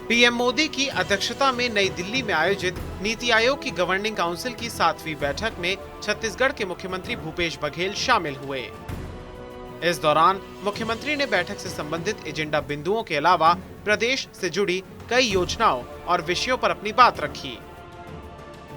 PM Modi की अध्यक्षता में नई दिल्ली में आयोजित नीति आयोग की गवर्निंग काउंसिल की 7वीं बैठक में छत्तीसगढ़ के मुख्यमंत्री भूपेश बघेल शामिल हुए। इस दौरान मुख्यमंत्री ने बैठक से संबंधित एजेंडा बिंदुओं के अलावा प्रदेश से जुड़ी कई योजनाओं और विषयों पर अपनी बात रखी।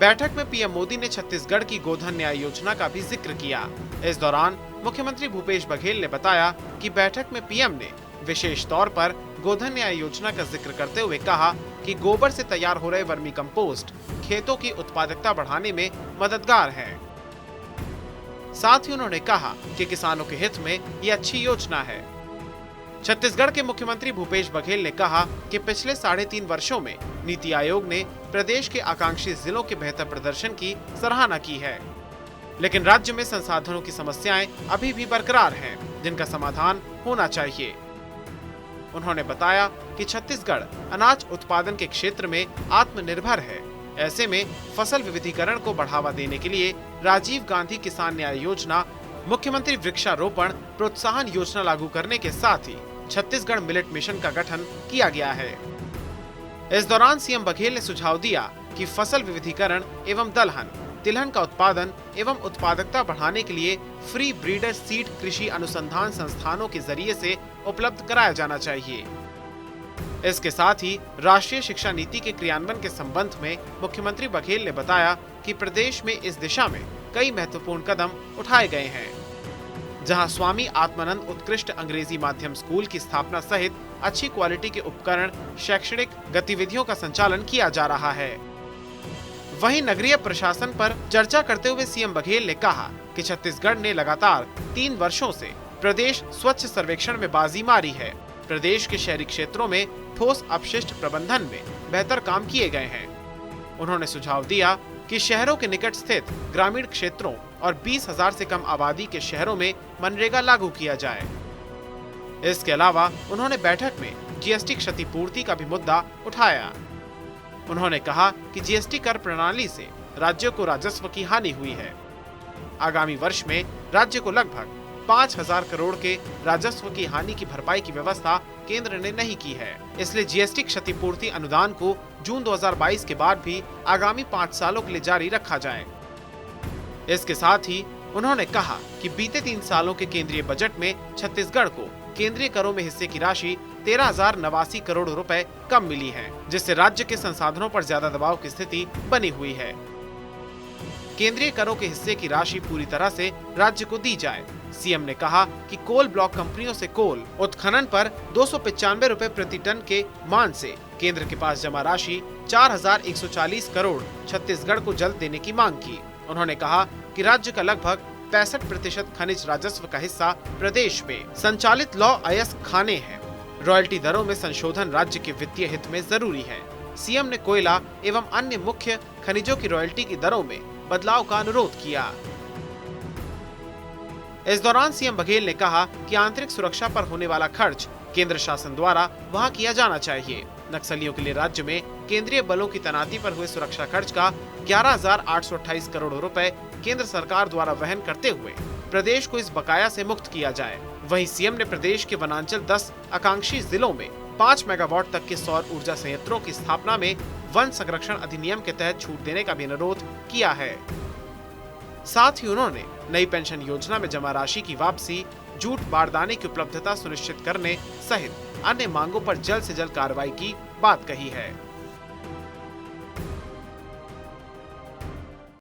बैठक में पीएम मोदी ने छत्तीसगढ़ की गोधन न्याय योजना का भी जिक्र किया। इस दौरान मुख्यमंत्री भूपेश बघेल ने बताया कि बैठक में पीएम ने विशेष तौर पर गोधन न्याय योजना का जिक्र करते हुए कहा कि गोबर से तैयार हो रहे वर्मी कंपोस्ट खेतों की उत्पादकता बढ़ाने में मददगार है। साथ ही उन्होंने कहा कि किसानों के हित में ये अच्छी योजना है। छत्तीसगढ़ के मुख्यमंत्री भूपेश बघेल ने कहा कि पिछले 3.5 वर्षों में नीति आयोग ने प्रदेश के आकांक्षी जिलों के बेहतर प्रदर्शन की सराहना की है, लेकिन राज्य में संसाधनों की समस्याएं अभी भी बरकरार हैं, जिनका समाधान होना चाहिए। उन्होंने बताया कि छत्तीसगढ़ अनाज उत्पादन के क्षेत्र में आत्मनिर्भर है। ऐसे में फसल विविधीकरण को बढ़ावा देने के लिए राजीव गांधी किसान न्याय योजना, मुख्यमंत्री वृक्षारोपण प्रोत्साहन योजना लागू करने के साथ ही छत्तीसगढ़ मिलेट मिशन का गठन किया गया है। इस दौरान सीएम बघेल ने सुझाव दिया कि फसल विविधीकरण एवं दलहन तिलहन का उत्पादन एवं उत्पादकता बढ़ाने के लिए फ्री ब्रीडर सीड कृषि अनुसंधान संस्थानों के जरिए से उपलब्ध कराया जाना चाहिए। इसके साथ ही राष्ट्रीय शिक्षा नीति के क्रियान्वयन के संबंध में मुख्यमंत्री बघेल ने बताया कि प्रदेश में इस दिशा में कई महत्वपूर्ण कदम उठाए गए हैं, जहां स्वामी आत्मानंद उत्कृष्ट अंग्रेजी माध्यम स्कूल की स्थापना सहित अच्छी क्वालिटी के उपकरण, शैक्षणिक गतिविधियों का संचालन किया जा रहा है। वहीं नगरीय प्रशासन पर चर्चा करते हुए सीएम बघेल ने कहा कि छत्तीसगढ़ ने लगातार 3 वर्षों से प्रदेश स्वच्छ सर्वेक्षण में बाजी मारी है। प्रदेश के शहरी क्षेत्रों में ठोस अपशिष्ट प्रबंधन में बेहतर काम किए गए हैं। उन्होंने सुझाव दिया कि शहरों के निकट स्थित ग्रामीण क्षेत्रों और 20,000 से कम आबादी के शहरों में मनरेगा लागू किया जाए। इसके अलावा उन्होंने बैठक में जीएसटी क्षतिपूर्ति का भी मुद्दा उठाया। उन्होंने कहा कि जीएसटी कर प्रणाली से राज्यों को राजस्व की हानि हुई है। आगामी वर्ष में राज्य को लगभग 5,000 करोड़ के राजस्व की हानि की भरपाई की व्यवस्था केंद्र ने नहीं की है। इसलिए जीएसटी क्षतिपूर्ति अनुदान को जून 2022 के बाद भी आगामी 5 सालों के लिए जारी रखा जाए। इसके साथ ही उन्होंने कहा कि बीते 3 सालों के केंद्रीय बजट में छत्तीसगढ़ को केंद्रीय करों में हिस्से की राशि 13,089 करोड़ रुपए कम मिली है, जिससे राज्य के संसाधनों पर ज्यादा दबाव की स्थिति बनी हुई है। केंद्रीय करों के हिस्से की राशि पूरी तरह से राज्य को दी जाए। सीएम ने कहा कि कोल ब्लॉक कंपनियों से कोल उत्खनन पर 295 रुपए प्रति टन के मान से केंद्र के पास जमा राशि 4,140 करोड़ छत्तीसगढ़ को जल्द देने की मांग की। उन्होंने कहा कि राज्य का लगभग 65% खनिज राजस्व का हिस्सा प्रदेश में संचालित लौह अयस्क खाने हैं। रॉयल्टी दरों में संशोधन राज्य के वित्तीय हित में जरूरी है। सीएम ने कोयला एवं अन्य मुख्य खनिजों की रॉयल्टी की दरों में बदलाव का अनुरोध किया। इस दौरान सीएम बघेल ने कहा कि आंतरिक सुरक्षा पर होने वाला खर्च केंद्र शासन द्वारा वहां किया जाना चाहिए। नक्सलियों के लिए राज्य में केंद्रीय बलों की तैनाती पर हुए सुरक्षा खर्च का 11,828 करोड़ रुपए केंद्र सरकार द्वारा वहन करते हुए प्रदेश को इस बकाया से मुक्त किया जाए। वहीं सीएम ने प्रदेश के वनांचल 10 आकांक्षी जिलों में 5 मेगावाट तक के सौर ऊर्जा संयंत्रों की स्थापना में वन संरक्षण अधिनियम के तहत छूट देने का भी अनुरोध किया है। साथ ही उन्होंने नई पेंशन योजना में जमा राशि की वापसी, जूट बारदाने की उपलब्धता सुनिश्चित करने सहित अन्य मांगों पर जल्द से जल्द कार्रवाई की बात कही है।